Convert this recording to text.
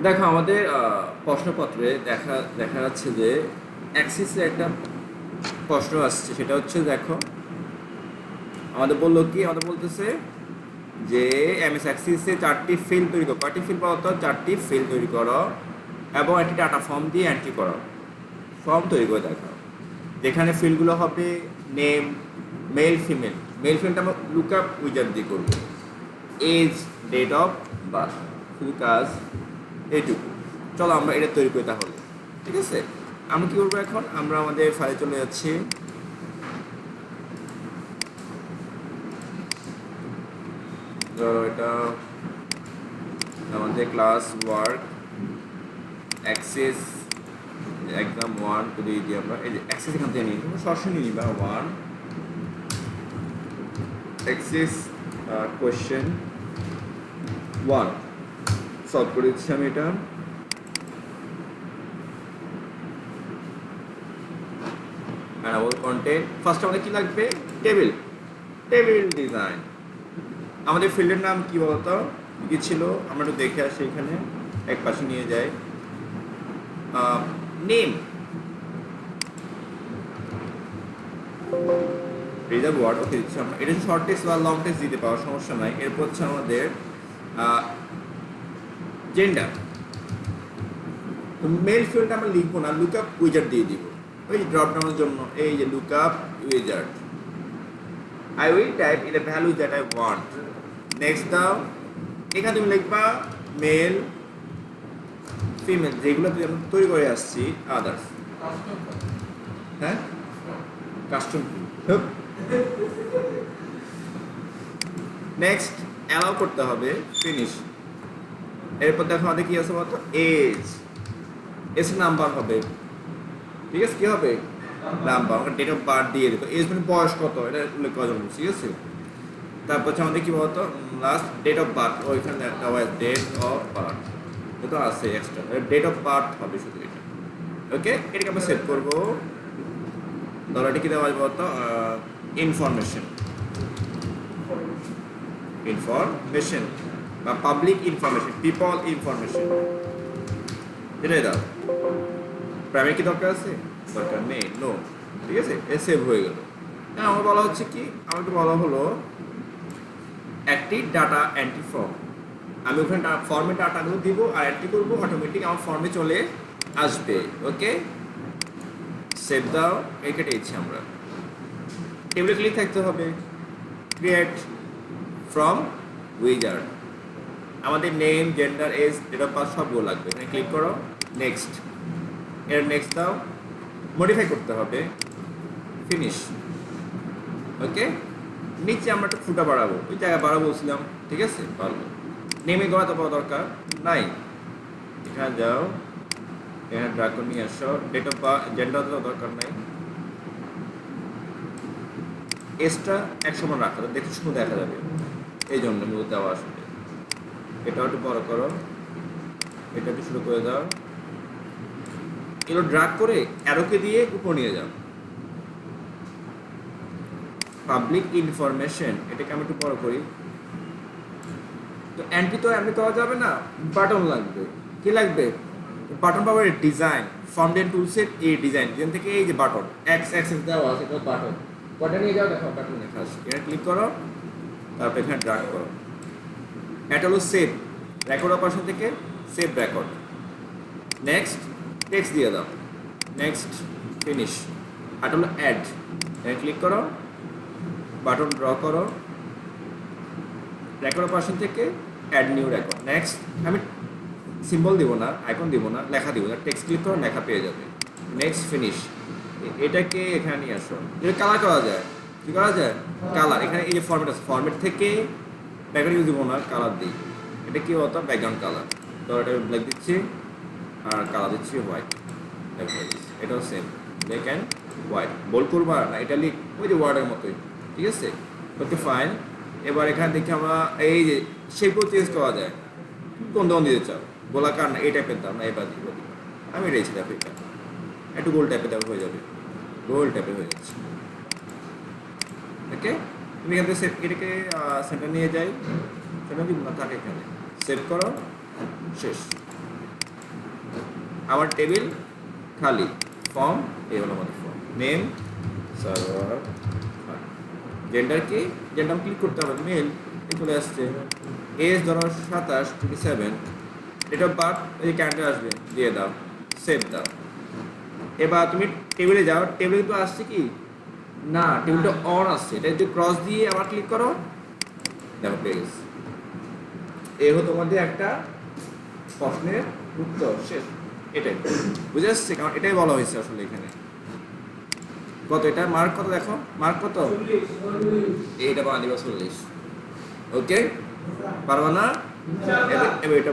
দেখো আমাদের প্রশ্নপত্রে দেখা যাচ্ছে যে অ্যাক্সিসে একটা প্রশ্ন আসছে, সেটা হচ্ছে দেখো আমাদের বলতেছে যে এমএস অ্যাক্সিসে 4টি ফিল্ড তৈরি করো। কয়টি ফিল্ড বলতো? 4টি ফিল্ড তৈরি করো এবং একটি ডাটা ফর্ম দিয়ে এন্ট্রি করো। ফর্ম তৈরি করে দেখাও, যেখানে ফিল্ডগুলো হবে নেম, মেল ফিমেল। মেল ফিমেলটা আমরা লুকআপ উইজার্ড দিয়ে করবো, এজ, ডেট অফ বার্থ, শুধু কাজ এইটুকু। চলো আমরা এটা তৈরি করি তাহলে, ঠিক আছে? আমরা কী করবো এখন? আমরা আমাদের ফাইলে চলে যাচ্ছি। ধরো এটা আমাদের class work access exam 1 two দিয়ে দিই আমরা। এই যে অ্যাক্সেস এখান থেকে নিই, তুমি সরাসরি নিবা 1 অ্যাক্সেস কোয়েশ্চেন 1 সলভ করে দিচ্ছি আমি এটা। কন্টেন্ট ফার্স্ট আমাদের কি লাগবে? Table design. আমাদের ফিল্ডের নাম কি বলতো, কি ছিল? আমরা একটু দেখে আসি, এখানে এক পাশে নিয়ে যাই। নেম, রিজার্ভ ওয়ার্ড ওকে দিচ্ছি আমরা। এটা শর্ট টেক্সট বা লং টেক্সট দিতে পারো, সমস্যা নাই। এরপর হচ্ছে আমাদের জেন্ডার। মেল ফিল্ডটা আমরা লিখবো না, লুকআপ উইজার্ড দিয়ে দিব ওই ড্রপ ডাউনের জন্য। এই যে lookup wizard, I will type in the value that I want. Next দাও, এখানে তুমি লিখবা মেল ফিমেল, যেগুলো আমি তৈরি করে আসছি, আদার্স। হ্যাঁ, কাস্টম। নেক্সট অ্যালাউ করতে হবে, ফিনিশ। এরপর দেখো আমাদের কি আছে বলতো, এজ নাম্বার হবে, ঠিক আছে? কি হবে? নাম্বার। ডেট অফ বার্থ দিয়ে দিত, এজ মানে বয়স কত, এটা উল্লেখ করা যাবে, ঠিক আছে? তারপর হচ্ছে আমাদের কি বলতো, লাস্ট ডেট অফ বার্থ, ওইখানে দেওয়া ডেট অফ বার্থ, এটা আছে এক্সট্রা, ডেট অফ বার্থ হবে শুধু এটা। ওকে, এটাকে আমরা সেট করবো। ধরো এটা কি দেওয়া যাবে বলতো, ইনফরমেশন বা পাবলিক ইনফরমেশন, পিপল ইনফরমেশন, এটাই দাও। প্রাইমারি কি দরকার আছে? দরকার নেই, নো, ঠিক আছে? এ সেভ হয়ে গেল। হ্যাঁ, আমার বলা হচ্ছে কি, আমাকে বলা হলো একটি ডাটা এন্ট্রি ফর্ম। আমি ওখানে ফর্মে ডাটাগুলো দিব আর এন্ট্রি করবো, অটোমেটিক আমার ফর্মে চলে আসবে। ওকে, সেভ দাও। কেটে দিচ্ছি আমরা। টেবিলে ক্লিক থাকতে হবে, ক্রিয়েট ফ্রম উইজার্ড। আমাদের name, gender, age, date of birth সবগুলো লাগবে। এখানে ক্লিক করো, নেক্সট। এর নেক্সট দাও, মডিফাই করতে হবে, ফিনিশ। ওকে, নিচে আমরা একটা ফুটা বাড়াবো, ওই জায়গায় বাড়াবো বলছিলাম, ঠিক আছে? পারবো। নেমে গড়াতে পাওয়া দরকার নাই, এখানে যাও, এখানে ড্রাগ করে নিয়ে আসো। ডেট অফ বার্থ, জেন্ডার দেওয়া দরকার নাই। এজটা 100 রাখা, দেখতে শুধু দেখা যাবে, এই জন্য মূলত দেওয়া আসবে। এটাও একটু বড় করো, এটা একটু শুরু করে দাও। এগুলো ড্রাগ করে অ্যারোকে দিয়ে উপর নিয়ে যাও। পাবলিক ইনফরমেশন, এটাকে আমি একটু বড় করি। তো এন্ট্রি তো এমনি করা যাবে না, বাটন লাগবে। কি লাগবে? বাটন পাওয়ার ডিজাইন, ফন্টেন টুলসের এই ডিজাইন থেকে এই যে বাটন অ্যাক্সেস দেওয়া আছে, এটা বাটন। বাটন নিয়ে যাও, দেখো বাটন লেখা আছে, এটা ক্লিক করো, তারপর এখানে ড্রাগ করো। এটা হলো সেভ রেকর্ড অপারেশন থেকে সেভ রেকর্ড। নেক্সট টেক্সট দিয়ে দাও, নেক্সট, ফিনিশ। এটা হলো অ্যাড, এখানে ক্লিক করো, বাটন ড্র করো, রেকর্ড অপারেশন থেকে অ্যাড নিউ রেকর্ড। নেক্সট, আমি সিম্বল দিব না, আইকন দিব না, লেখা দিব না, টেক্সট ক্লিক করো, লেখা পেয়ে যাবে। Next, finish. এটাকে এখানে নিয়ে আসো। এটা কালার করা যায়, কি করা যায়? কালার। এখানে এই যে ফরম্যাট আছে, ফরম্যাট থেকে ব্যাকগ্রাউন্ড ইউজ দিব না, কালার দিই। এটা কি হতো? Background colour. তো এটা ব্ল্যাক দিচ্ছি আর কালার দিচ্ছি হোয়াইট। এটাও same, black and white. Bold করবা না, এটা লিখ ওই যে ওয়ার্ডের মতোই, ঠিক আছে? ওকে, ফাইন। এবার এখান থেকে আমরা এই যে শেপও চেঞ্জ করা যায়, কোন ধরন দিতে চাও? গোলাকার না, এই টাইপের দাও না, এবার দিব। আমি এটাই ছিল, এটা একটু গোল টাইপের দেওয়া হয়ে যাবে, গোল টাইপের হয়ে যাচ্ছে। ওকে, তুমি এখান থেকে এটাকে সেন্টার নিয়ে যাই, সেটা দিব না, থাকে এখানে সেভ করো, শেষ। আমার টেবিল খালি, ফর্ম এই হলো আমাদের ফর্ম, নেম সার্ভার, জেন্ডার কি, জেন্ডার ক্লিক করতে হবে, মেল চলে আসছে, এজ ধরো 27 27, ডেট অফ বার্থ এই ক্যান্ডেল আসবে, দিয়ে দাও, সেভ দাও। এবার তুমি টেবিলে যাও, টেবিলে তো আসছে কি না, টেবিলটা অন আসছে, এটা যদি ক্রস দিয়ে আবার ক্লিক করো, দেখো পেয়ে গেছে। এই হলো তোমাদের একটা প্রশ্নের উত্তর, শেষ। এটাই বুঝে আসছে, কারণ এটাই বলা হয়েছে আসলে এখানে। কত এটা মার্ক কত দেখো, মার্ক কত, এইটা বানাবা 40। ওকে, পারবা না? এবার এটা